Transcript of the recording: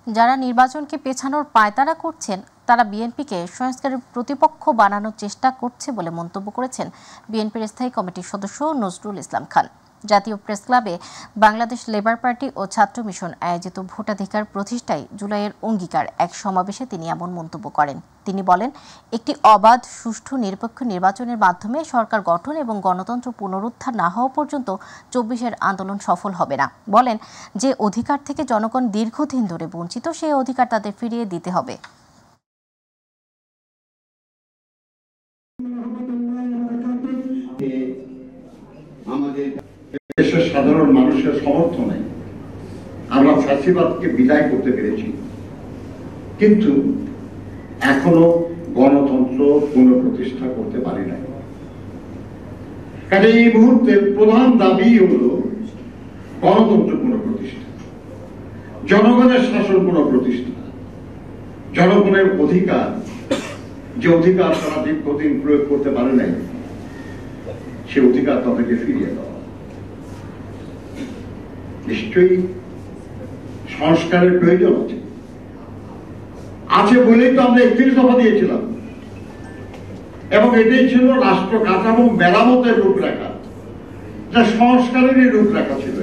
যারা নির্বাচনকে পেছানোর পায়তারা করছেন তারা বিএনপিকে সংস্কারের প্রতিপক্ষ বানানোর চেষ্টা করছে বলে মন্তব্য করেছেন বিএনপির স্থায়ী কমিটির সদস্য নজরুল ইসলাম খান। জাতীয় প্রেস ক্লাবে বাংলাদেশ লেবার পার্টি ও ছাত্র মিশন আয়োজিত ভোটাধিকার প্রতিষ্ঠায় জুলাইয়ের অঙ্গীকার এক সমাবেশে তিনি এমন মন্তব্য করেন। তিনি বলেন, একটি অবাধ, সুষ্ঠু, নিরপেক্ষ নির্বাচনের মাধ্যমে সরকার গঠন এবং গণতন্ত্র পুনরুদ্ধার না হওয়া পর্যন্ত ২৪-এর আন্দোলন সফল হবে না। বলেন, যে অধিকার থেকে জনগণ দীর্ঘদিন ধরে বঞ্চিত, সেই অধিকার তাদের ফিরিয়ে দিতে হবে। আমাদের দেশের সাধারণ মানুষের সমর্থনে আমরা ফ্যাসিবাদকে বিদায় করতে পেরেছি, কিন্তু এখনো গণতন্ত্র পুনঃপ্রতিষ্ঠা করতে পারি নাই। কাজে এই মুহূর্তের প্রধান দাবি হল গণতন্ত্র পুনঃপ্রতিষ্ঠা, জনগণের শাসন পুনঃপ্রতিষ্ঠা, জনগণের অধিকার, যে অধিকার তারা দীর্ঘদিন প্রয়োগ করতে পারে নাই, সে অধিকার তাদেরকে ফিরিয়ে দেওয়া। নিশ্চয়ই সংস্কারের প্রয়োজন আছে বলেই তো আমরা ৩১ দফা দিয়েছিলাম, এবং এটাই ছিল রাষ্ট্র কাঠামো মেরামতের রূপরেখা, এটা সংস্কারেরই রূপরেখা ছিল।